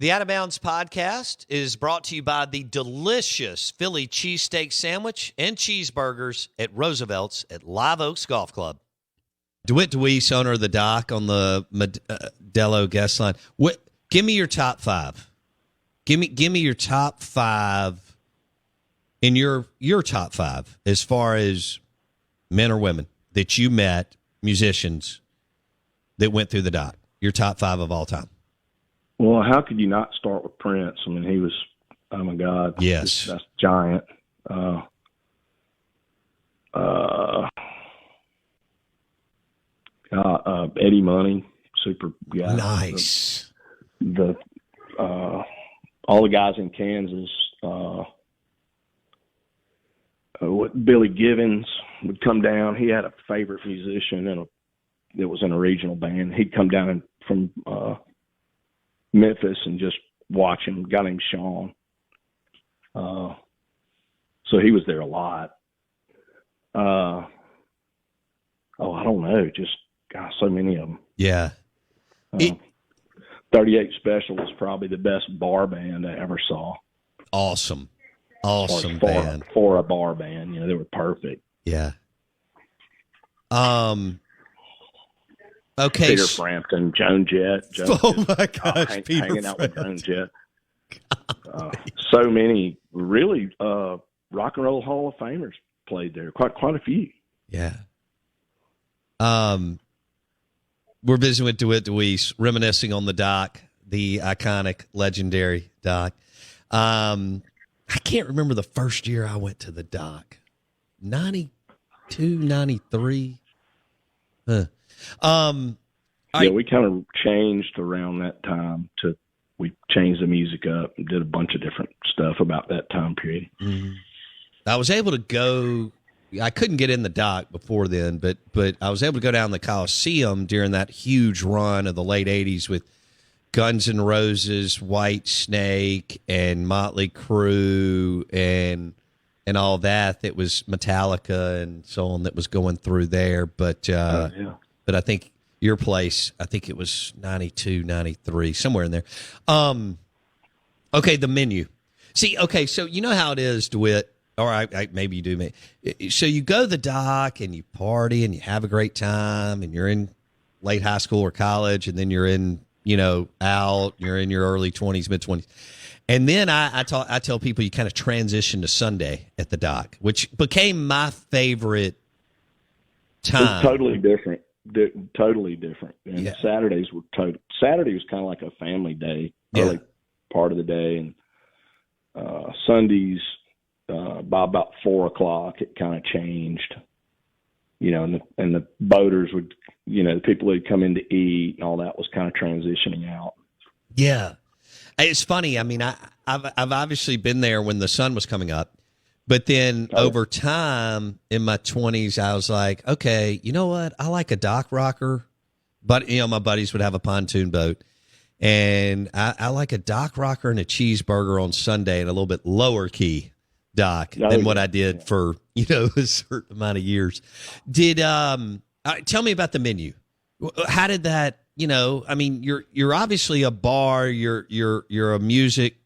The Out of Bounds podcast is brought to you by the delicious Philly cheesesteak sandwich and cheeseburgers at Roosevelt's at Live Oaks Golf Club. DeWitt DeWeese, owner of the dock on the Modelo guest line. Give me your top five. Give me your top five in your top five as far as men or women that you met, musicians that went through the dock. Your top five of all time. Well, how could you not start with Prince? I mean, he was, oh my God. Yes. That's giant. Eddie Money, super guy. Nice. All the guys in Kansas, Billy Givens would come down. He had a favorite musician that was in a regional band. He'd come down from Memphis and just watch him. A guy named Sean. So he was there a lot. I don't know. Just, gosh, so many of them. Yeah. 38 Special was probably the best bar band I ever saw. Awesome band. For a bar band, they were perfect. Yeah. Okay. Peter Frampton, Joan Jett. Oh my gosh, hanging out with Joan Jett. So many really rock and roll Hall of Famers played there. Quite a few. Yeah. We're visiting with DeWitt DeWeese, reminiscing on the dock, the iconic, legendary dock. I can't remember the first year I went to the dock. 92, 93. Huh. We kind of changed around that time. We changed the music up and did a bunch of different stuff about that time period. Mm-hmm. I was able to go. I couldn't get in the dock before then, but I was able to go down the Coliseum during that huge run of the late '80s with Guns N' Roses, White Snake, and Motley Crue, and all that. That was Metallica and so on that was going through there. But I think your place, I think it was 92, 93, somewhere in there. Okay, the menu. See, okay, so you know how it is, DeWitt. Or maybe you do. So you go to the dock and you party and you have a great time and you're in late high school or college and then you're in, you're in your early 20s, mid 20s. And then I tell people you kind of transition to Sunday at the dock, which became my favorite time. It's totally different. Totally different. And yeah. Saturday was kind of like a family day, early part of the day. And Sundays, by about 4:00, it kind of changed, and the boaters would, the people who'd come in to eat and all that was kind of transitioning out. Yeah. It's funny. I mean, I've obviously been there when the sun was coming up, but then over time in my 20s, I was like, okay, you know what? I like a dock rocker, but my buddies would have a pontoon boat. And I like a dock rocker and a cheeseburger on Sunday and a little bit lower key dock than what I did for, a certain amount of years. Tell me about the menu. How did that, I mean, you're obviously a bar, you're a music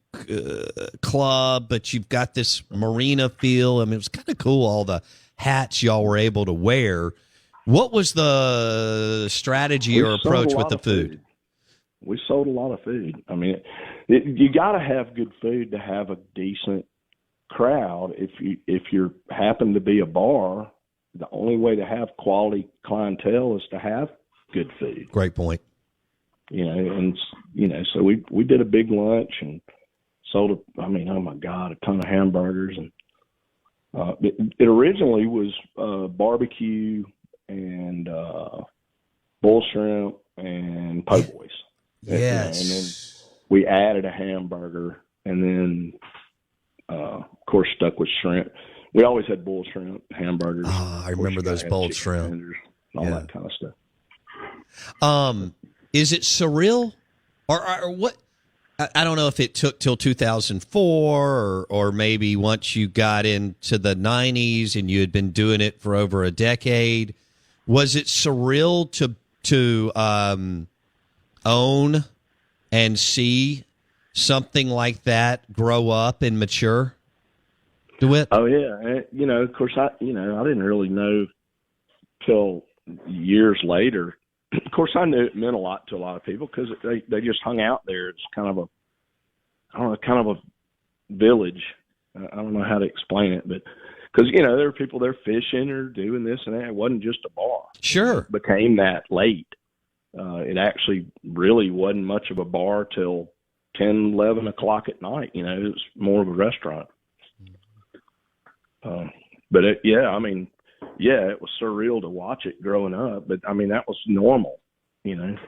club, but you've got this marina feel. I mean, it was kind of cool, all the hats y'all were able to wear. What was the strategy or approach with the food? We sold a lot of food. I mean, you got to have good food to have a decent crowd. If you happen to be a bar, the only way to have quality clientele is to have good food. Great point. So we did a big lunch and sold oh my God, a ton of hamburgers. And it originally was barbecue and bull shrimp and po' boys. Yes. And then we added a hamburger and then of course stuck with shrimp. We always had bull shrimp, hamburgers. Oh, I remember those boiled shrimp. And all that kind of stuff. Is it surreal or what? I don't know if it took till 2004 or maybe once you got into the 90s and you had been doing it for over a decade. Was it surreal to own and see something like that grow up and mature, DeWitt? Oh yeah, and, of course, I didn't really know till years later. Of course, I knew it meant a lot to a lot of people because they just hung out there. It's kind of a village. I don't know how to explain it, but because there were people there fishing or doing this and that. It wasn't just a bar. Sure, it became that late. It actually really wasn't much of a bar till 10, 11 o'clock at night. It was more of a restaurant. But it was surreal to watch it growing up. But I mean, that was normal. You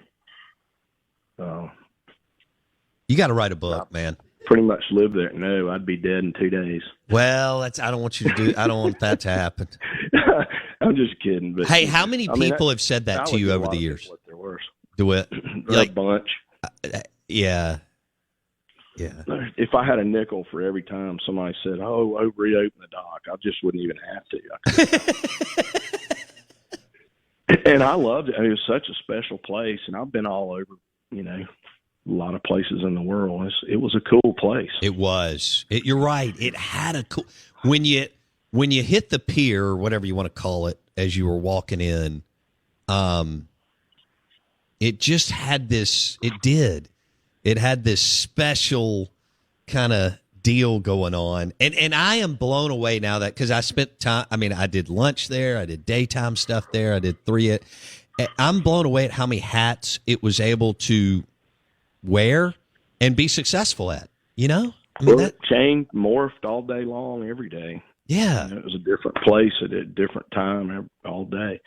got to write a book, man. Pretty much lived there. No, I'd be dead in 2 days. Well, I don't want that to happen. I'm just kidding. But hey, how many people have said that to you over the years? They're worse. DeWitt? A bunch. Yeah. If I had a nickel for every time somebody said, "Oh, reopen the dock," I just wouldn't even have to. And I loved it. I mean, it was such a special place, and I've been all over, a lot of places in the world. It was a cool place. It was. You're right. It had a cool. When you hit the pier or whatever you want to call it as you were walking in, it just had this. It did. It had this special kind of deal going on. And I am blown away now that because I spent time. I mean, I did lunch there. I did daytime stuff there. I did I'm blown away at how many hats it was able to wear and be successful at. I mean, it changed, morphed all day long, every day. Yeah. It was a different place at a different time all day.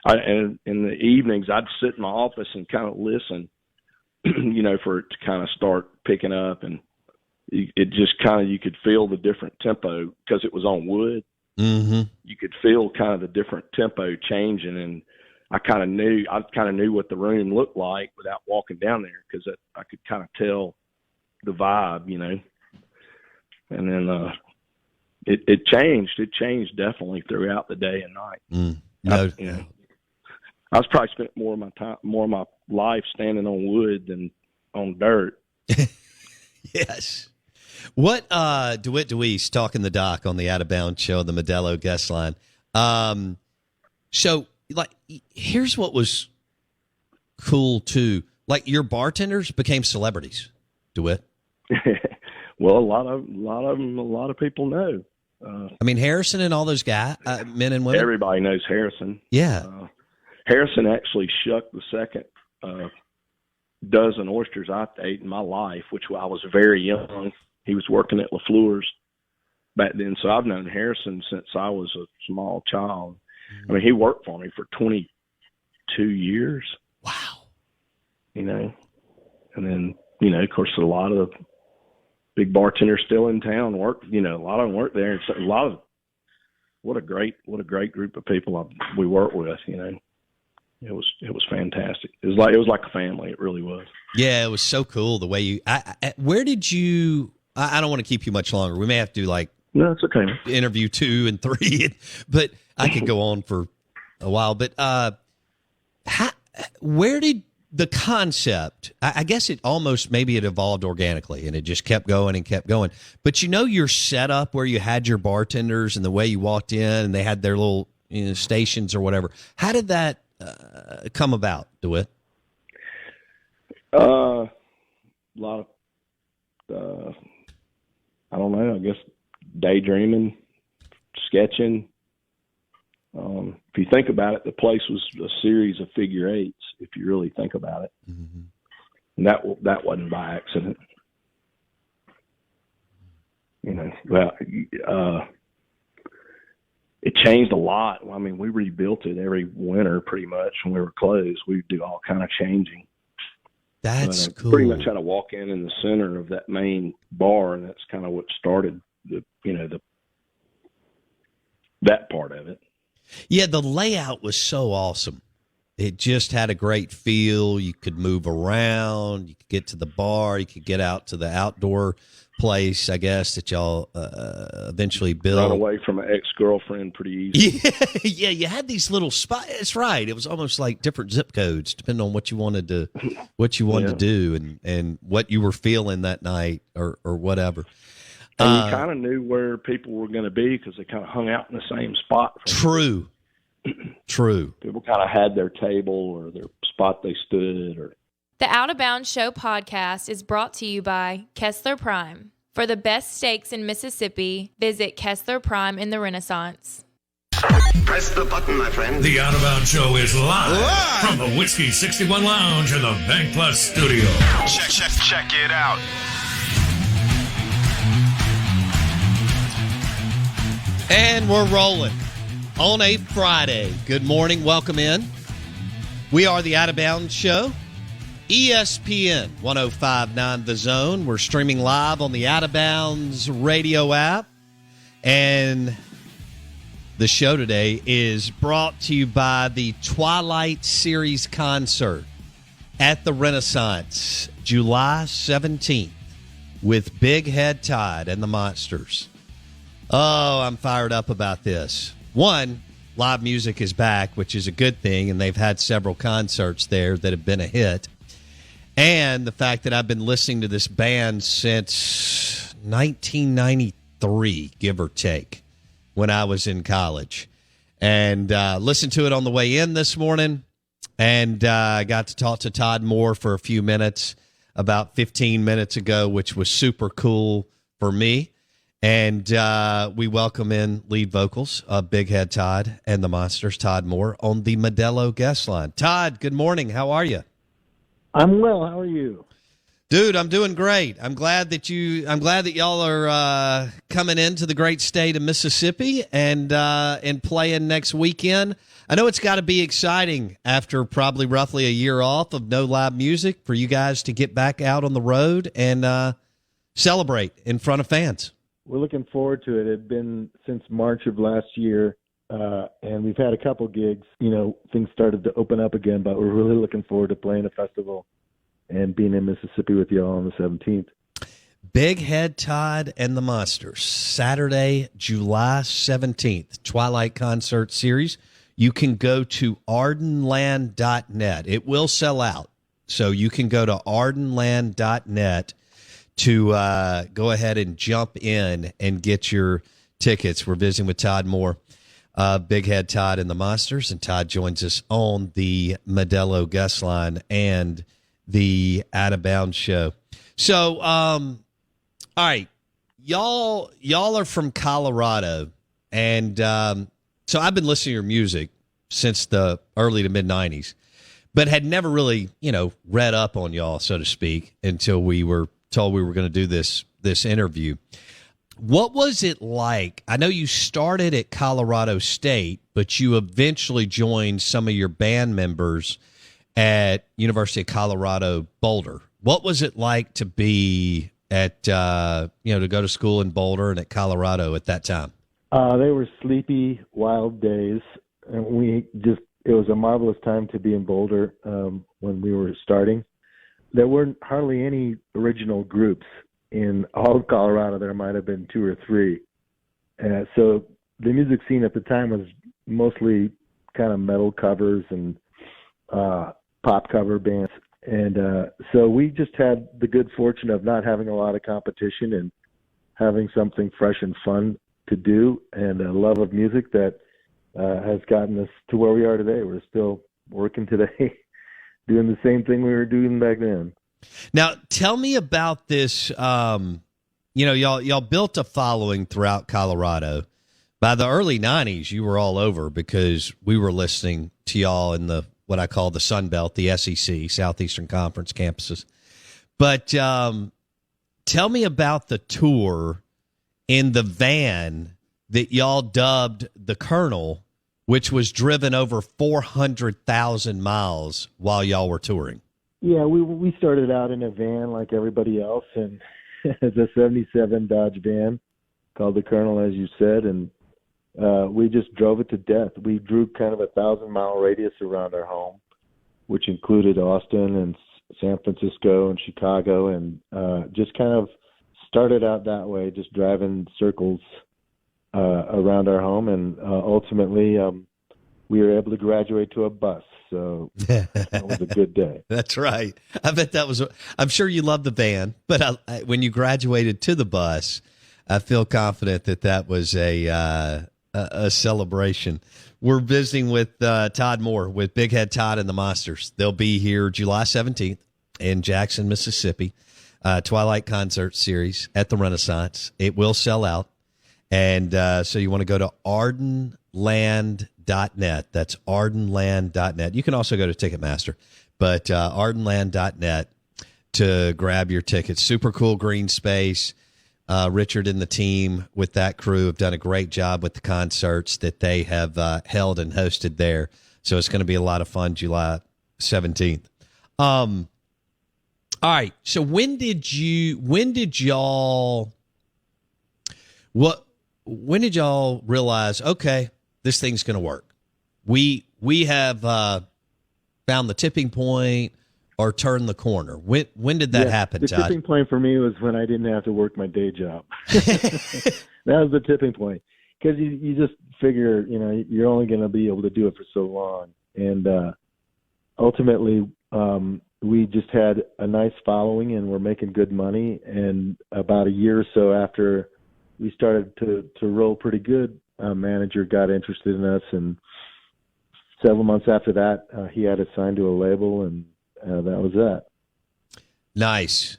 And in the evenings, I'd sit in my office and kind of listen, for it to kind of start picking up. And it just kind of, you could feel the different tempo because it was on wood. Mm-hmm. You could feel kind of the different tempo changing. And I kind of knew what the room looked like without walking down there because I could kind of tell the vibe, And then it changed. It changed definitely throughout the day and night. I was probably spent more of my life standing on wood than on dirt. Yes. What DeWitt DeWeese talking the doc on the Out of Bounds show, the Modelo guest line. So here's what was cool too. Like your bartenders became celebrities, DeWitt. Well, a lot of people know. I mean, Harrison and all those guys, men and women. Everybody knows Harrison. Yeah. Harrison actually shucked the second dozen oysters I ate in my life, which I was very young. He was working at LaFleur's back then. So I've known Harrison since I was a small child. I mean, he worked for me for 22 years. Wow. And then, of course, a lot of the big bartenders still in town work, a lot of them work there. And so what a great group of people we work with, It was fantastic. It was like a family. It really was. Yeah, it was so cool the way you. Where did you? I don't want to keep you much longer. We may have to do no, it's okay. Interview 2 and 3, but I could go on for a while. But where did the concept? I guess it evolved organically, and it just kept going and kept going. But your setup where you had your bartenders and the way you walked in, and they had their little stations or whatever. How did that come about, DeWitt? A lot of, I don't know, I guess daydreaming, sketching. If you think about it, the place was a series of figure eights, if you really think about it. Mm-hmm. And that wasn't by accident. It changed a lot. I mean, we rebuilt it every winter pretty much when we were closed. We'd do all kind of changing. That's cool. Pretty much had to walk in the center of that main bar, and that's kind of what started that part of it. Yeah, the layout was so awesome. it just had a great feel. You could move around. You could get to the bar. You could get out to the outdoor place, I guess, that y'all eventually built. Run away from an ex-girlfriend pretty easy. Yeah, you had these little spots. That's right. It was almost like different zip codes, depending on what you wanted to to do and what you were feeling that night or whatever. And you kind of knew where people were going to be because they kind of hung out in the same spot. True. People kind of had their table or their spot they stood. Or The Out of Bounds Show podcast is brought to you by Kessler Prime. For the best steaks in Mississippi, visit Kessler Prime in the Renaissance. Press the button, my friend. The Out of Bounds Show is live from the Whiskey 61 Lounge in the Bank Plus studio. Check it out. And we're rolling on a Friday. Good morning. Welcome in. We are the Out of Bounds Show. ESPN 105.9 The Zone. We're streaming live on the Out of Bounds radio app. And the show today is brought to you by the Twilight Series concert at the Renaissance, July 17th, with Big Head Todd and the Monsters. Oh, I'm fired up about this. One, live music is back, which is a good thing, and they've had several concerts there that have been a hit. And the fact that I've been listening to this band since 1993, give or take, when I was in college. And listened to it on the way in this morning, and I got to talk to Todd Moore for a few minutes about 15 minutes ago, which was super cool for me. And we welcome in lead vocals of Big Head Todd and the Monsters, Todd Moore, on the Modelo guest line. Todd, good morning. How are you? I'm well. How are you? Dude, I'm doing great. I'm glad that y'all are coming into the great state of Mississippi and playing next weekend. I know it's got to be exciting after probably roughly a year off of no live music for you guys to get back out on the road and celebrate in front of fans. We're looking forward to it. It's been since March of last year, and we've had a couple gigs. You know, things started to open up again, but we're really looking forward to playing a festival and being in Mississippi with you all on the 17th. Big Head Todd and the Monsters, Saturday, July 17th, Twilight Concert Series. You can go to ardenland.net. It will sell out, so you can go to ardenland.net to go ahead and jump in and get your tickets. We're visiting with Todd Moore, Big Head Todd and the Monsters, and Todd joins us on the Modelo guest line and the Out of Bounds Show. So, all right, y'all are from Colorado, and so I've been listening to your music since the early to mid 90s, but had never really, read up on y'all, so to speak, until we were told we were going to do this interview. What was it like? I know you started at Colorado State, but you eventually joined some of your band members at University of Colorado Boulder. What was it like to be at to go to school in Boulder and at Colorado at that time? They were sleepy, wild days, and it was a marvelous time to be in Boulder when we were starting. There weren't hardly any original groups in all of Colorado. There might have been 2 or 3. So the music scene at the time was mostly kind of metal covers and pop cover bands. And so we just had the good fortune of not having a lot of competition and having something fresh and fun to do, and a love of music that has gotten us to where we are today. We're still working today. Doing the same thing we were doing back then. Now, tell me about this. Y'all built a following throughout Colorado. By the early 90s, you were all over because we were listening to y'all in the what I call the Sun Belt, the SEC, Southeastern Conference campuses. But tell me about the tour in the van that y'all dubbed the Colonel, which was driven over 400,000 miles while y'all were touring. Yeah, we started out in a van like everybody else, and it's a 77 Dodge van called the Colonel, as you said, and we just drove it to death. We drew kind of a 1,000-mile radius around our home, which included Austin and San Francisco and Chicago, and just kind of started out that way, just driving circles around our home, and ultimately we were able to graduate to a bus. So that was a good day. That's right. I bet that was. I'm sure you love the van, but when you graduated to the bus, I feel confident that was a celebration. We're visiting with Todd Moore with Big Head Todd and the Monsters. They'll be here July 17th in Jackson, Mississippi. Twilight Concert Series at the Renaissance. It will sell out. And so you want to go to ardenland.net. That's ardenland.net. You can also go to Ticketmaster, but ardenland.net to grab your tickets. Super cool green space. Richard and the team with that crew have done a great job with the concerts that they have held and hosted there. So it's going to be a lot of fun July 17th. All right. So when did y'all realize, okay, this thing's going to work? We have found the tipping point or turned the corner. When did that happen, Todd? The tipping point for me was when I didn't have to work my day job. That was the tipping point, because you just figure, you're only going to be able to do it for so long. And ultimately, we just had a nice following and we're making good money. And about a year or so after we started to roll pretty good, a manager got interested in us, and several months after that, he had us signed to a label, and that was that. Nice.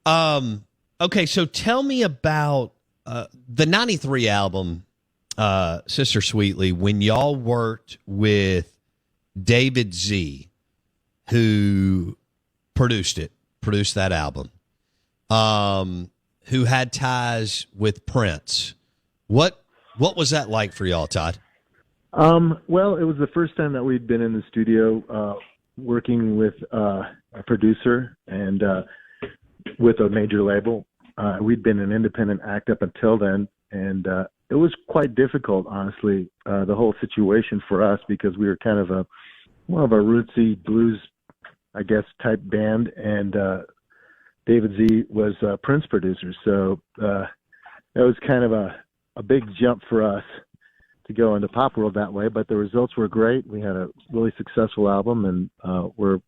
Okay, so tell me about the 93 album, Sister Sweetly, when y'all worked with David Z, who produced that album, who had ties with Prince. What was that like for y'all, Todd? Well, it was the first time that we'd been in the studio working with a producer and with a major label. We'd been an independent act up until then, and it was quite difficult, honestly, the whole situation for us, because we were kind of more of a rootsy blues, I guess, type band, and David Z was a Prince producer, so it was kind of a big jump for us to go into pop world that way, but the results were great. We had a really successful album, and we're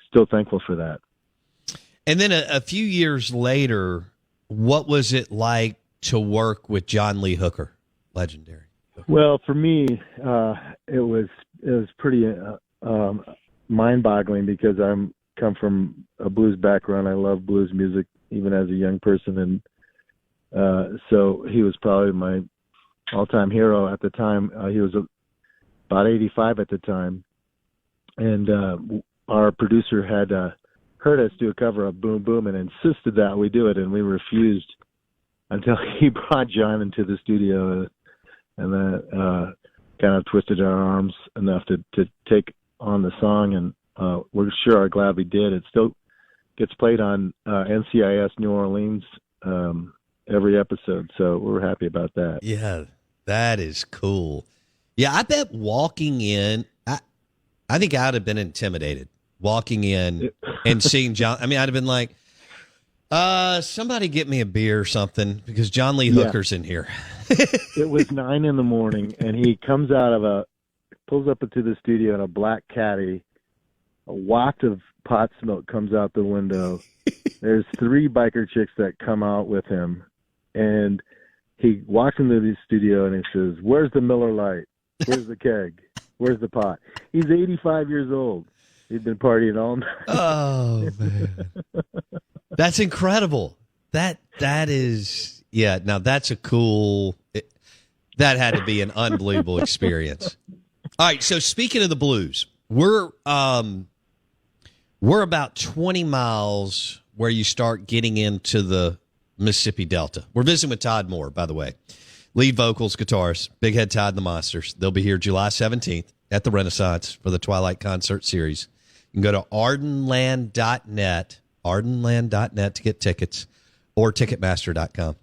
still thankful for that. And then a few years later, what was it like to work with John Lee Hooker, legendary? Well, for me, it was pretty mind-boggling, because come from a blues background. I love blues music even as a young person, and so he was probably my all-time hero at the time. He was about 85 at the time, and our producer had heard us do a cover of Boom Boom and insisted that we do it, and we refused until he brought John into the studio, and that kind of twisted our arms enough to take on the song, and we're sure are glad we did. It still gets played on NCIS New Orleans every episode, so we're happy about that. Yeah, that is cool. Yeah, I bet walking in, I think I'd have been intimidated walking in and seeing John. I mean, I'd have been like, somebody get me a beer or something, because John Lee Hooker's in here. It was 9 a.m, and he comes out pulls up into the studio in a black caddy. A waft of pot smoke comes out the window. There's 3 biker chicks that come out with him, and he walks into the studio and he says, "Where's the Miller Lite? Where's the keg? Where's the pot?" He's 85 years old. He'd been partying all night. Oh, man. That's incredible. That is, yeah. Now that's a cool. That had to be an unbelievable experience. All right. So speaking of the blues, we're about 20 miles where you start getting into the Mississippi Delta. We're visiting with Todd Moore, by the way. Lead vocals, guitars, Big Head Todd and the Monsters. They'll be here July 17th at the Renaissance for the Twilight Concert Series. You can go to ardenland.net, ardenland.net to get tickets, or ticketmaster.com.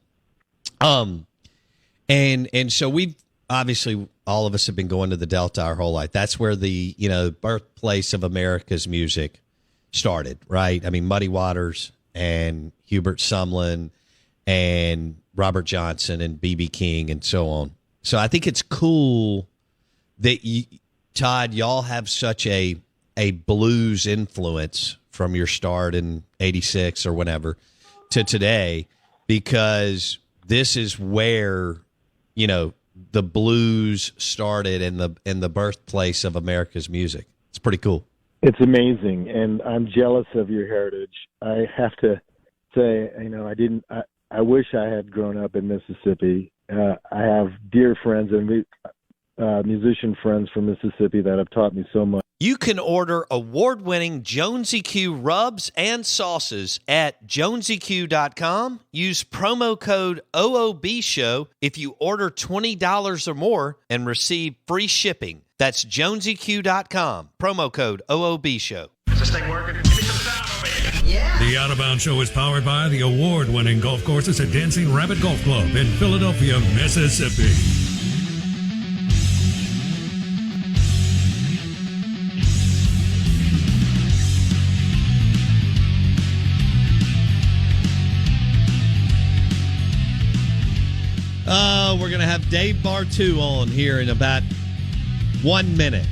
And so we've obviously all of us have been going to the Delta our whole life. That's where the, birthplace of America's music started, right? I mean, Muddy Waters and Hubert Sumlin and Robert Johnson and B.B. King and so on. So I think it's cool that Todd, y'all have such a blues influence from your start in 86 or whenever to today, because this is where, the blues started and the birthplace of America's music. It's pretty cool. It's amazing, and I'm jealous of your heritage. I have to say, I wish I had grown up in Mississippi. I have dear friends and musician friends from Mississippi that have taught me so much. You can order award-winning Jonesy Q rubs and sauces at jonesyq.com. Use promo code OOBShow if you order $20 or more and receive free shipping. That's jonesyq.com. Promo code OOBShow. Is this thing working? Give me some sound over here. Yeah. The Out of Bounds Show is powered by the award-winning golf courses at Dancing Rabbit Golf Club in Philadelphia, Mississippi. We're going to have Dave Bartu on here in about 1 minute.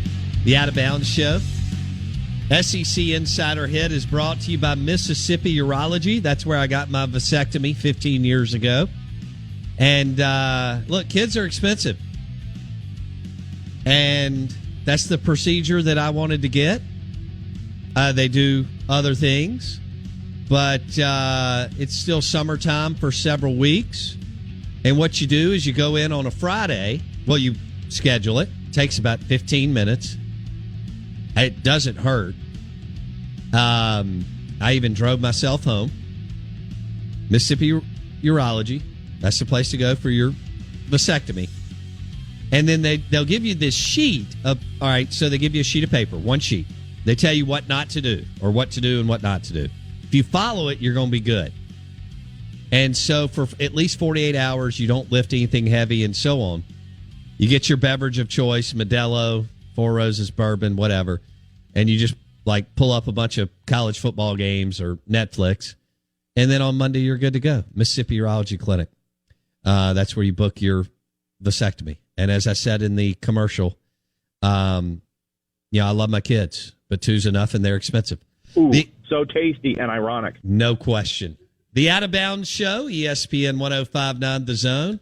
The Out of Bounds Show. SEC Insider Hit is brought to you by Mississippi Urology. That's where I got my vasectomy 15 years ago. And look, kids are expensive. And that's the procedure that I wanted to get. They do other things. But it's still summertime for several weeks. And what you do is you go in on a Friday. Well, you schedule it. It takes about 15 minutes. It doesn't hurt. I even drove myself home. Mississippi Urology. That's the place to go for your vasectomy. And then they'll give you this sheet of, all right, so they give you a sheet of paper, one sheet. They tell you what not to do or what to do and what not to do. If you follow it, you're going to be good. And so for at least 48 hours, you don't lift anything heavy and so on. You get your beverage of choice, Modelo, Four Roses bourbon, whatever. And you just pull up a bunch of college football games or Netflix. And then on Monday, you're good to go. Mississippi Urology Clinic. That's where you book your vasectomy. And as I said in the commercial, I love my kids, but two's enough and they're expensive. Ooh, so tasty and ironic. No question. The Out of Bounds Show, ESPN 105.9 The Zone.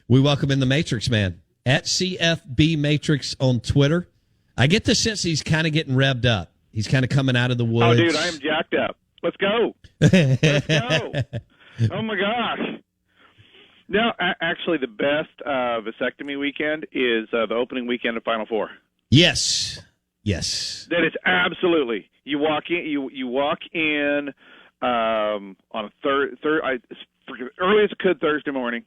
We welcome in the Matrix Man at CFB Matrix on Twitter. I get the sense he's kind of getting revved up. He's kind of coming out of the woods. Oh, dude, I am jacked up. Let's go. Let's go. Oh, my gosh. No, actually, the best vasectomy weekend is the opening weekend of Final Four. Yes. That is absolutely. You walk in. You walk in on a early as it could Thursday morning.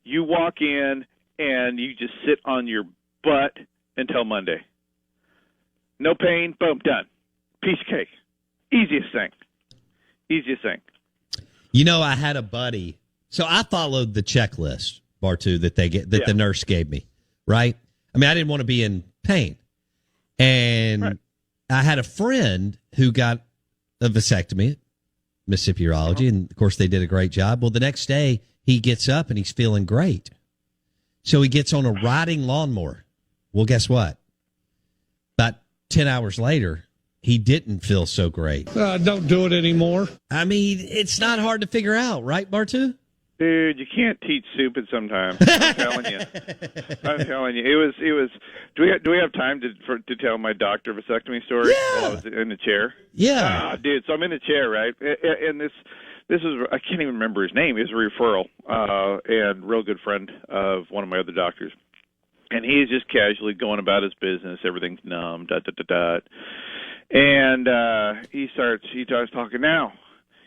You walk in and you just sit on your butt until Monday. No pain. Boom. Done. Piece of cake. Easiest thing. I had a buddy. So I followed the checklist, Bartu, that the nurse gave me, right? I mean, I didn't want to be in pain. And right. I had a friend who got a vasectomy at Mississippi Urology, and of course they did a great job. Well, the next day he gets up and he's feeling great. So he gets on a riding lawnmower. Well, guess what? About 10 hours later, he didn't feel so great. Don't do it anymore. I mean, it's not hard to figure out, right, Bartu? Dude, you can't teach stupid sometimes. I'm telling you. It was. Do we have time to tell my doctor vasectomy story while I was in the chair? Yeah. Dude. So I'm in the chair, right? And this is, I can't even remember his name. He's a referral and real good friend of one of my other doctors. And he's just casually going about his business. Everything's numb. And he starts talking now.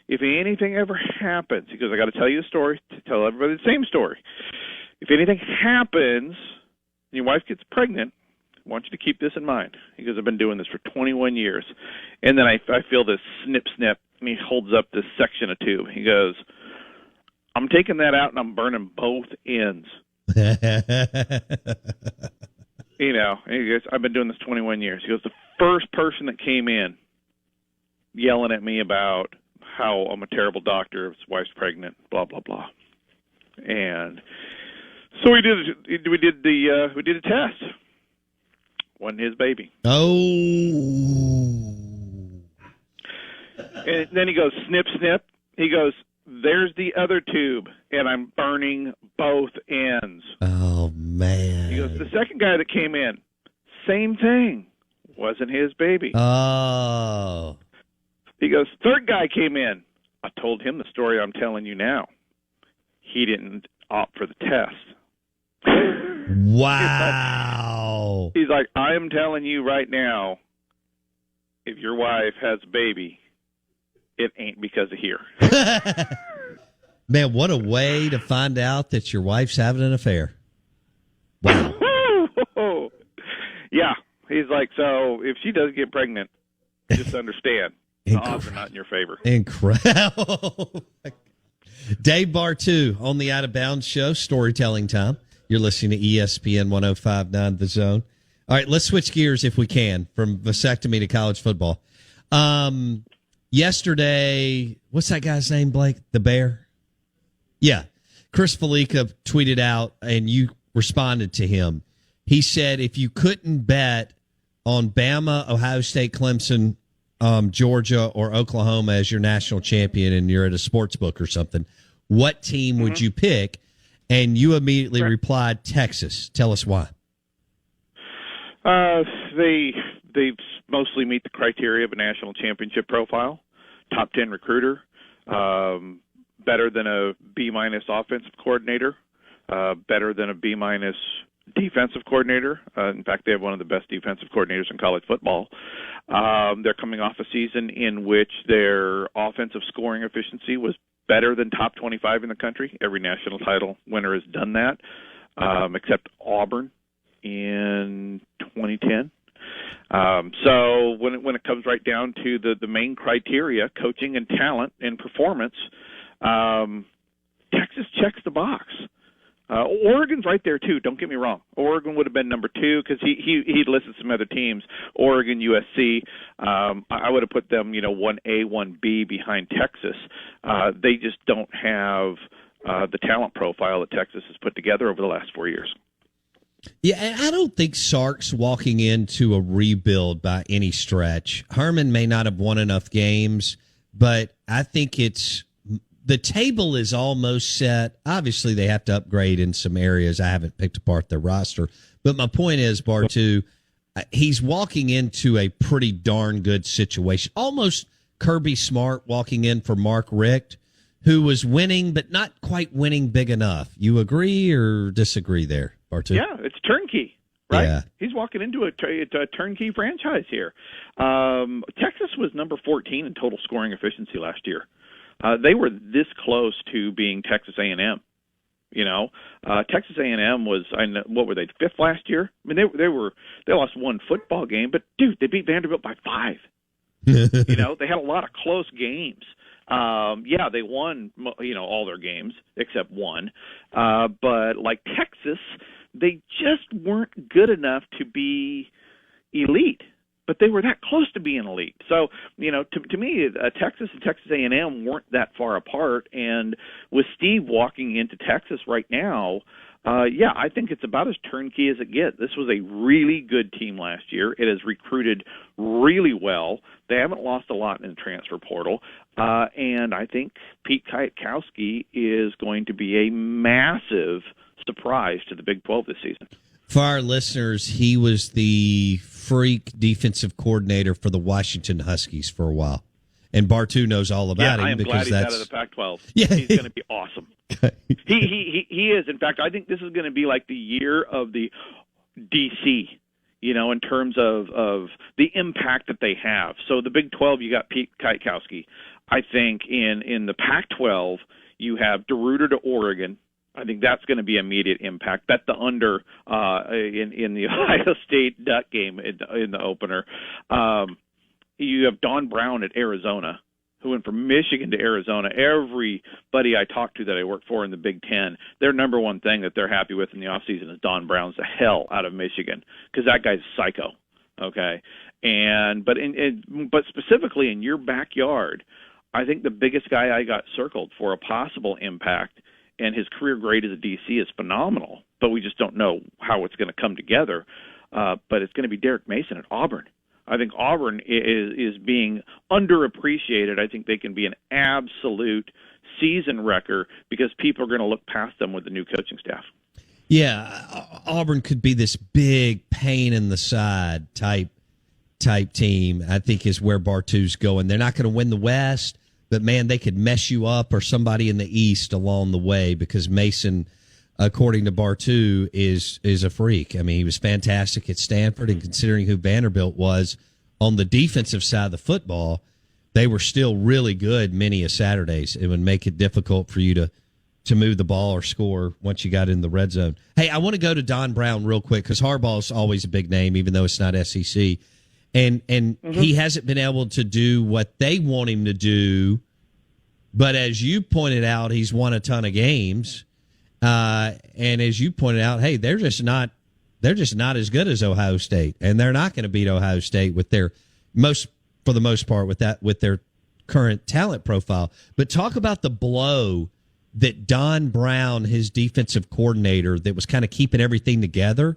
If anything ever happens, he goes, I got to tell you a story to tell everybody the same story. If anything happens and your wife gets pregnant, I want you to keep this in mind. He goes, I've been doing this for 21 years. And then I feel this snip, and he holds up this section of tube. He goes, I'm taking that out and I'm burning both ends. you know, and he goes, I've been doing this 21 years. He goes, the first person that came in yelling at me about how I'm a terrible doctor, his wife's pregnant, blah, blah, blah. And so we did the test. Wasn't his baby. Oh. And then he goes, snip, snip. He goes, there's the other tube, and I'm burning both ends. Oh, man. He goes, the second guy that came in, same thing. Wasn't his baby. Oh. He goes, third guy came in. I told him the story I'm telling you now. He didn't opt for the test. Wow. He's like, I am telling you right now, if your wife has a baby, it ain't because of here. Man, what a way to find out that your wife's having an affair. Wow. Yeah. He's like, so if she does get pregnant, just understand, the odds are not in your favor. Incredible. Dave Bartu on the Out of Bounds Show, storytelling time. You're listening to ESPN 105.9 The Zone. All right, let's switch gears if we can from vasectomy to college football. Yesterday, what's that guy's name, Blake? The Bear? Yeah. Chris Felica tweeted out, and you responded to him. He said, if you couldn't bet on Bama, Ohio State, Clemson, Georgia, or Oklahoma as your national champion and you're at a sports book or something, what team would you pick? And you immediately replied, Texas. Tell us why. They mostly meet the criteria of a national championship profile, top 10 recruiter, better than a B-minus offensive coordinator, better than a B-minus defensive coordinator. In fact, they have one of the best defensive coordinators in college football. They're coming off a season in which their offensive scoring efficiency was better than top 25 in the country. Every national title winner has done that, except Auburn in 2010. So when it comes right down to the main criteria, coaching and talent and performance, Texas checks the box. Oregon's right there too. Don't get me wrong. Oregon would have been number 2 because he listed some other teams. Oregon, USC. I would have put them 1A, 1B behind Texas. They just don't have the talent profile that Texas has put together over the last 4 years. Yeah, I don't think Sark's walking into a rebuild by any stretch. Herman may not have won enough games, but I think the table is almost set. Obviously, they have to upgrade in some areas. I haven't picked apart their roster. But my point is, Bartu, he's walking into a pretty darn good situation. Almost Kirby Smart walking in for Mark Richt, who was winning, but not quite winning big enough. You agree or disagree there, Bartu? Yeah, it's turnkey, right? Yeah. He's walking into a turnkey franchise here. Texas was number 14 in total scoring efficiency last year. They were this close to being Texas A&M. Texas A&M was, what were they, 5th last year? I mean, they lost one football game, but dude, they beat Vanderbilt by 5. They had a lot of close games. They won, all their games except one. But like Texas, they just weren't good enough to be elite. But they were that close to being elite. So, to me, Texas and Texas A&M weren't that far apart. And with Steve walking into Texas right now, I think it's about as turnkey as it gets. This was a really good team last year. It has recruited really well. They haven't lost a lot in the transfer portal. And I think Pete Kwiatkowski is going to be a massive surprise to the Big 12 this season. For our listeners, he was the freak defensive coordinator for the Washington Huskies for a while. And Bartu knows all about him. I am glad he's out of the Pac-12. Yeah. He's going to be awesome. He is. In fact, I think this is going to be like the year of the DC, in terms of the impact that they have. So the Big 12, you got Pete Kwiatkowski. I think in the Pac-12, you have DeRuyter to Oregon. I think that's going to be immediate impact. Bet the under in the Ohio State Duck game in the opener. You have Don Brown at Arizona, who went from Michigan to Arizona. Everybody I talked to that I work for in the Big Ten, their number one thing that they're happy with in the offseason is Don Brown's the hell out of Michigan, because that guy's psycho. Okay, but specifically in your backyard, I think the biggest guy I got circled for a possible impact, and his career grade as a DC is phenomenal, but we just don't know how it's going to come together. But it's going to be Derek Mason at Auburn. I think Auburn is being underappreciated. I think they can be an absolute season wrecker because people are going to look past them with the new coaching staff. Yeah, Auburn could be this big pain in the side type team, I think, is where Bartoo's going. They're not going to win the West, but, man, they could mess you up or somebody in the East along the way, because Mason, according to Bartoo, is a freak. I mean, he was fantastic at Stanford, and considering who Vanderbilt was on the defensive side of the football, they were still really good many of Saturdays. It would make it difficult for you to move the ball or score once you got in the red zone. Hey, I want to go to Don Brown real quick, because Harbaugh's always a big name, even though it's not SEC. And he hasn't been able to do what they want him to do. But as you pointed out, he's won a ton of games. And as you pointed out, hey, they're just not as good as Ohio State, and they're not going to beat Ohio State with their for the most part with their current talent profile. But talk about the blow that Don Brown, his defensive coordinator, that was kind of keeping everything together.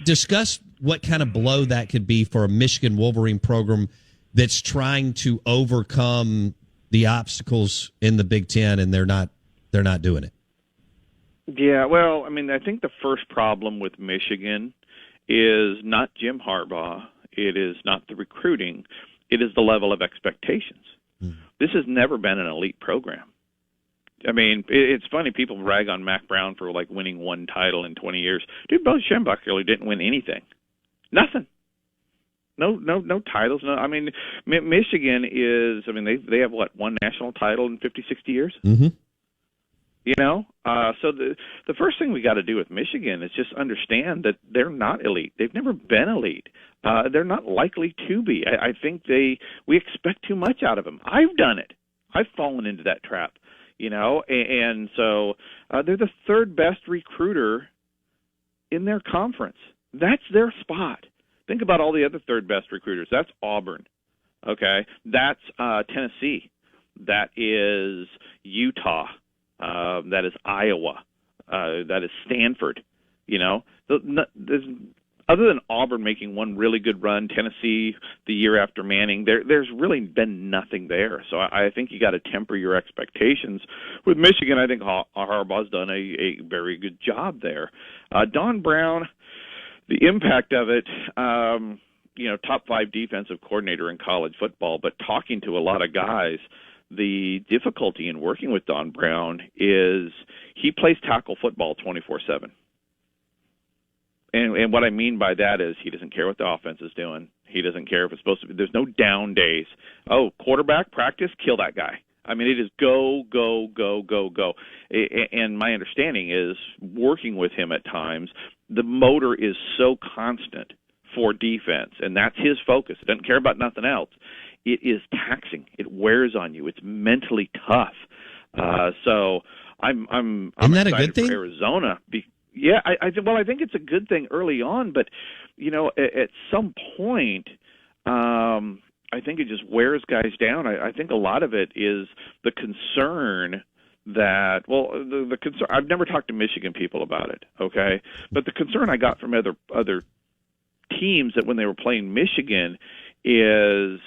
Discuss what kind of blow that could be for a Michigan Wolverine program that's trying to overcome the obstacles in the Big Ten, and they're not doing it. Yeah, well, I mean, I think the first problem with Michigan is not Jim Harbaugh. It is not the recruiting. It is the level of expectations. This has never been an elite program. I mean, it's funny, people rag on Mac Brown for, like, winning one title in 20 years. Dude, Bo Schembechler didn't win anything. Nothing. No titles. No, I mean, Michigan is, I mean, they have, what, one national title in 50, 60 years? Mm-hmm. You know, so the first thing we got to do with Michigan is just understand that they're not elite. They've never been elite. They're not likely to be. I think we expect too much out of them. I've done it. I've fallen into that trap. You know, and so they're the third best recruiter in their conference. That's their spot. Think about all the other third best recruiters. That's Auburn. Okay, that's Tennessee. That is Utah. That is Iowa. That is Stanford. You know, other than Auburn making one really good run, Tennessee the year after Manning, there's really been nothing there. So I think you got to temper your expectations. With Michigan, I think Harbaugh's done a very good job there. Don Brown, the impact of it, you know, top 5 defensive coordinator in college football, but talking to a lot of guys, the difficulty in working with Don Brown is he plays tackle football 24/7. And what I mean by that is he doesn't care what the offense is doing. He doesn't care if it's supposed to be. There's no down days. Oh, quarterback practice, kill that guy. I mean, it is go, go, go, go, go. And my understanding is, working with him at times, the motor is so constant for defense, and that's his focus. He doesn't care about nothing else. It is taxing. It wears on you. It's mentally tough. So I'm Isn't that excited a good thing? for Arizona. Yeah, I think it's a good thing early on, but you know, at some point, I think it just wears guys down. I think a lot of it is the concern that, well, the concern. I've never talked to Michigan people about it, okay, but the concern I got from other teams that when they were playing Michigan is.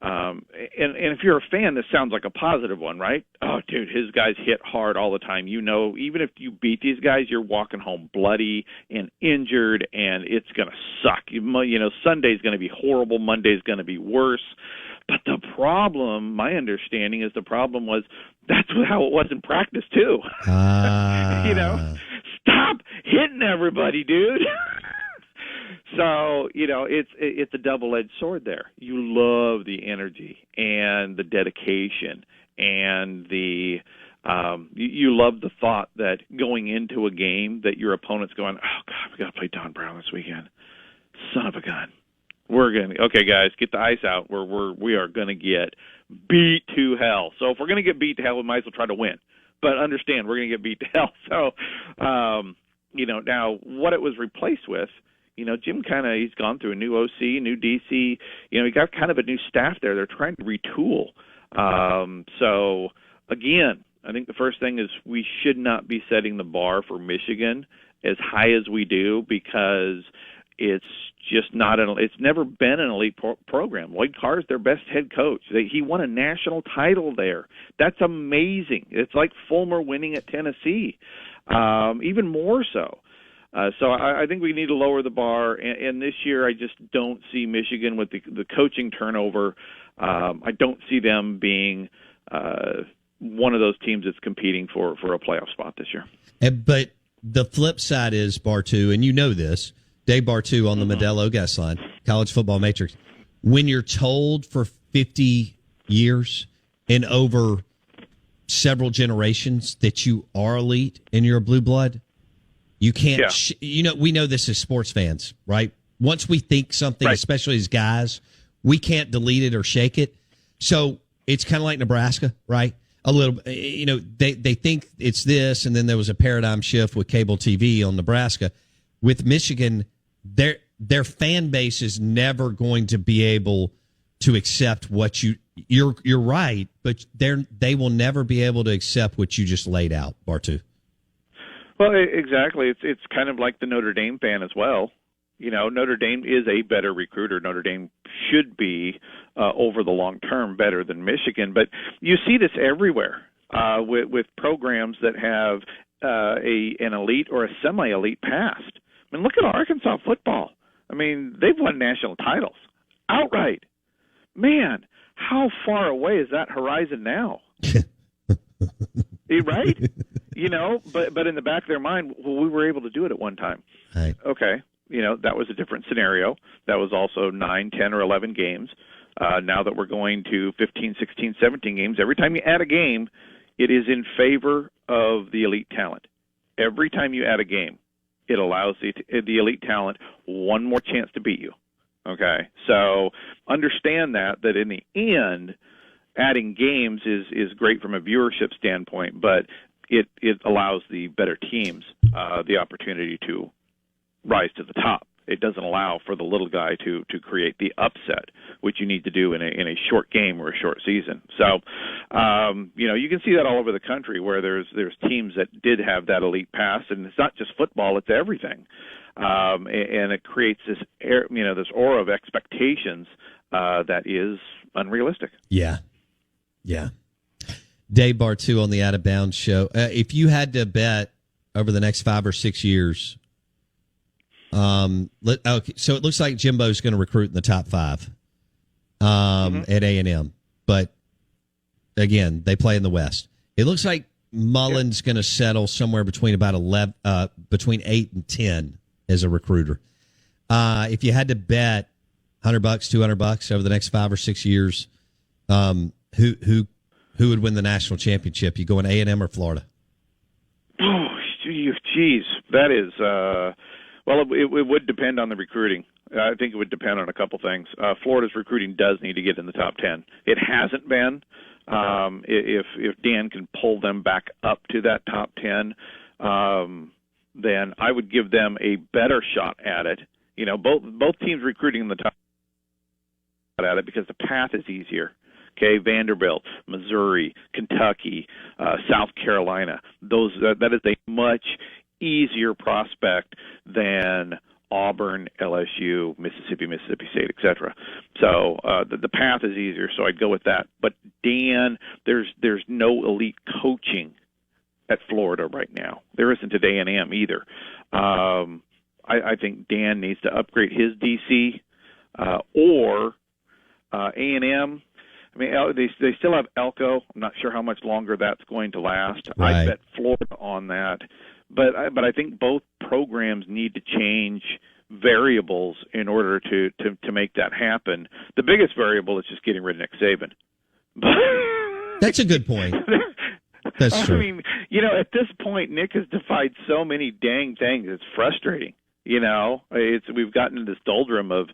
And if you're a fan, this sounds like a positive one, right? Oh, dude, his guys hit hard all the time. You know, even if you beat these guys, you're walking home bloody and injured, and it's going to suck. You know, Sunday's going to be horrible. Monday's going to be worse. But the problem, my understanding is the problem was that's how it was in practice, too. You know, stop hitting everybody, dude. So, you know, it's a double-edged sword there. You love the energy and the dedication and the you love the thought that going into a game that your opponent's going, oh, God, we got to play Don Brown this weekend. Son of a gun. Okay, guys, get the ice out. We are going to get beat to hell. So if we're going to get beat to hell, we might as well try to win. But understand, we're going to get beat to hell. So, now what it was replaced with, Jim he's gone through a new OC, new DC. He got kind of a new staff there. They're trying to retool. So, again, I think the first thing is we should not be setting the bar for Michigan as high as we do, because it's just not it's never been an elite program. Lloyd Carr is their best head coach. He won a national title there. That's amazing. It's like Fulmer winning at Tennessee, even more so. So I think we need to lower the bar. And this year, I just don't see Michigan with the coaching turnover. I don't see them being one of those teams that's competing for a playoff spot this year. But the flip side is, Bartu, and you know this, Dave Bartu on the Modelo guest line, College Football Matrix. When you're told for 50 years and over several generations that you are elite and you're a blue blood, you can't. We know this as sports fans, right? Once we think something, right, especially as guys, we can't delete it or shake it. So it's kind of like Nebraska, right? A little, they think it's this, and then there was a paradigm shift with cable TV on Nebraska. With Michigan, their fan base is never going to be able to accept what you're right, but they will never be able to accept what you just laid out, Bartu. Well, exactly. It's kind of like the Notre Dame fan as well. Notre Dame is a better recruiter. Notre Dame should be, over the long term, better than Michigan. But you see this everywhere with programs that have an elite or a semi-elite past. I mean, look at Arkansas football. I mean, they've won national titles outright. Man, how far away is that horizon now? Right? But in the back of their mind, well, we were able to do it at one time. Right. Okay. That was a different scenario. That was also 9, 10, or 11 games. Now that we're going to 15, 16, 17 games, every time you add a game, it is in favor of the elite talent. Every time you add a game, it allows the elite talent one more chance to beat you. Okay? So understand that in the end, adding games is great from a viewership standpoint, but it allows the better teams the opportunity to rise to the top. It doesn't allow for the little guy to create the upset, which you need to do in a short game or a short season. So, you can see that all over the country where there's teams that did have that elite pass, and it's not just football; it's everything, and it creates this this aura of expectations that is unrealistic. Yeah. Dave Bartu on the Out of Bounds show. If you had to bet over the next 5 or 6 years. Okay, so it looks like Jimbo's going to recruit in the top 5 at A&M, but again, they play in the West. It looks like Mullen's going to settle somewhere between about 8 and 10 as a recruiter. If you had to bet $100, $200 over the next 5 or 6 years, who would win the national championship? You going A&M or Florida? Oh, geez, that is. Well, it would depend on the recruiting. I think it would depend on a couple things. Florida's recruiting does need to get in the top 10. It hasn't been. If Dan can pull them back up to that top 10, then I would give them a better shot at it. Both teams recruiting in the top at it because the path is easier. Okay, Vanderbilt, Missouri, Kentucky, South Carolina. That is a much easier prospect than Auburn, LSU, Mississippi State, etc. So the path is easier, so I'd go with that. But Dan, there's no elite coaching at Florida right now. There isn't at A&M either. I think Dan needs to upgrade his DC or A&M. I mean, they still have Elko. I'm not sure how much longer that's going to last. Right. I bet Florida on that. But I think both programs need to change variables in order to make that happen. The biggest variable is just getting rid of Nick Saban. That's a good point. That's true. I mean, at this point, Nick has defied so many dang things. It's frustrating. We've gotten into this doldrum of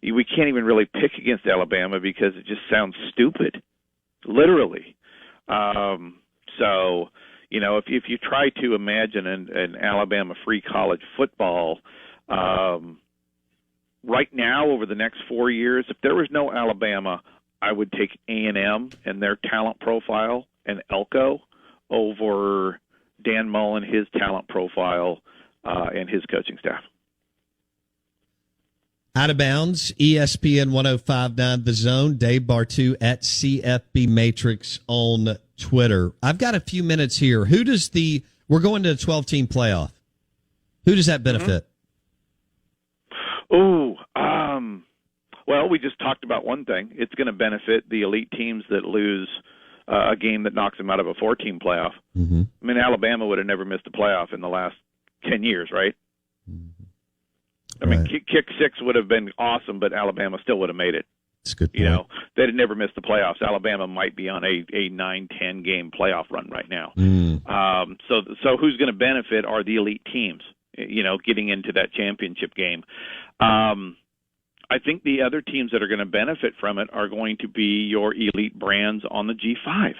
we can't even really pick against Alabama because it just sounds stupid. literally. So, if you try to imagine an Alabama free college football, right now over the next 4 years, if there was no Alabama, I would take A&M and their talent profile and Elko over Dan Mullen, his talent profile, and his coaching staff. Out of Bounds, ESPN 105.9 The Zone, Dave Bartu at CFB Matrix on Twitter. I've got a few minutes here. We're going to a 12-team playoff. Who does that benefit? Well, we just talked about one thing. It's going to benefit the elite teams that lose a game that knocks them out of a 4-team playoff. Mm-hmm. I mean, Alabama would have never missed a playoff in the last 10 years, right? Mm-hmm. I mean, kick 6 would have been awesome, but Alabama still would have made it. That's a good point. They'd have never missed the playoffs. Alabama might be on a 9-10 game playoff run right now. So who's going to benefit are the elite teams, getting into that championship game. I think the other teams that are going to benefit from it are going to be your elite brands on the G5.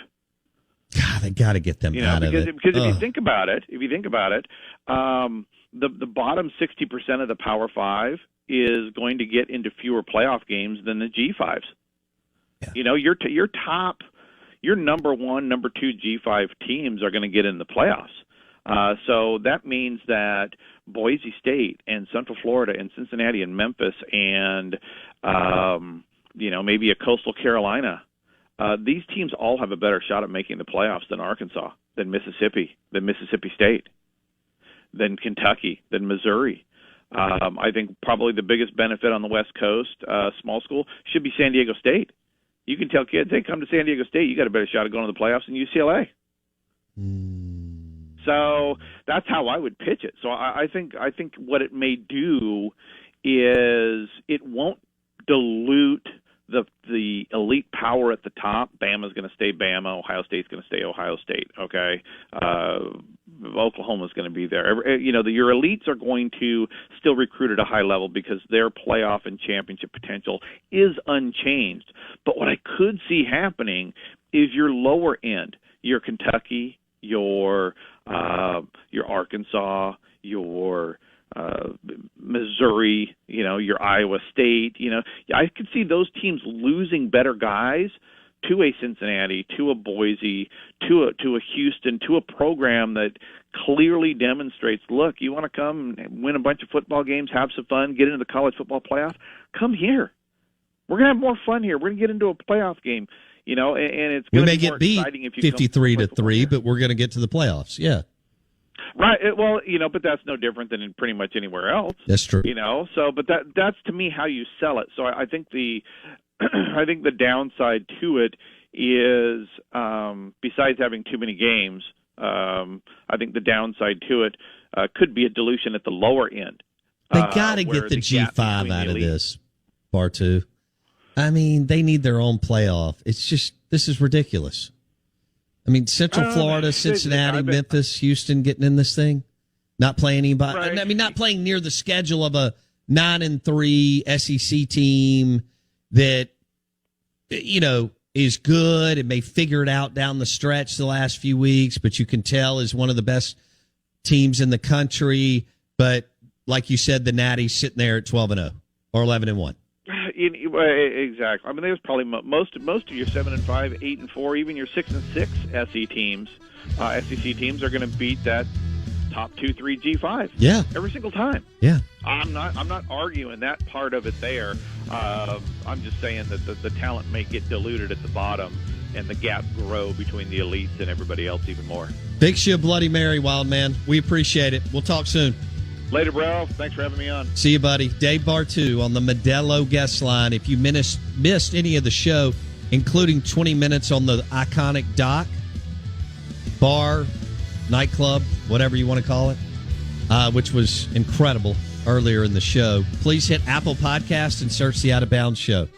God, they got to get them out of it. Because if you think about it, the bottom 60% of the Power 5 is going to get into fewer playoff games than the G5s. Yeah. Your number 1, number 2 G5 teams are going to get in the playoffs. So that means that Boise State and Central Florida and Cincinnati and Memphis and maybe a Coastal Carolina, these teams all have a better shot at making the playoffs than Arkansas, than Mississippi State, than Kentucky, than Missouri. I think probably the biggest benefit on the West Coast, small school, should be San Diego State. You can tell kids, hey, come to San Diego State, you got a better shot at going to the playoffs than UCLA. So that's how I would pitch it. So I think what it may do is it won't dilute the elite power at the top. Bama's going to stay Bama. Ohio State's going to stay Ohio State. Okay, Oklahoma's going to be there. Your elites are going to still recruit at a high level because their playoff and championship potential is unchanged. But what I could see happening is your lower end, your Kentucky, your Arkansas, your Missouri, your Iowa State, I could see those teams losing better guys to a Cincinnati, to a Boise, to a Houston, to a program that clearly demonstrates, look, you want to come and win a bunch of football games, have some fun, get into the college football playoff? Come here. We're going to have more fun here. We're going to get into a playoff game, and it's going to be more exciting if you 53-3, but we're going to get to the playoffs. Yeah. Right. Well, but that's no different than in pretty much anywhere else. That's true. But that's to me how you sell it. So I think the downside to it is, besides having too many games, I think the downside to it could be a dilution at the lower end. They got to get the G5 out of this, Bartu. I mean, they need their own playoff. It's just, this is ridiculous. I mean, Central Florida, Cincinnati, Memphis, Houston getting in this thing, not playing anybody. Right. I mean, not playing near the schedule of a 9-3 SEC team that, is good and may figure it out down the stretch the last few weeks, but you can tell is one of the best teams in the country. But like you said, the Natty's sitting there at 12-0 or 11-1. Exactly. I mean, there's probably most of your 7-5, 8-4, even your 6-6 SEC teams are going to beat that top 2-3 G5. Yeah, every single time. Yeah, I'm not arguing that part of it there. I'm just saying that the talent may get diluted at the bottom, and the gap grow between the elites and everybody else even more. Fix you a Bloody Mary, wild man. We appreciate it. We'll talk soon. Later, bro. Thanks for having me on. See you, buddy. Dave Bartu on the Modelo guest line. If you missed any of the show, including 20 minutes on the iconic dock, bar, nightclub, whatever you want to call it, which was incredible earlier in the show, please hit Apple Podcast and search The Out of Bounds Show.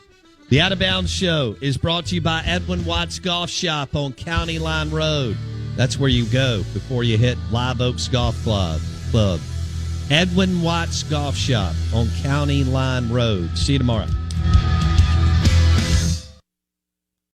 The Out of Bounds Show is brought to you by Edwin Watts Golf Shop on County Line Road. That's where you go before you hit Live Oaks Golf Club. Edwin Watts Golf Shop on County Line Road. See you tomorrow.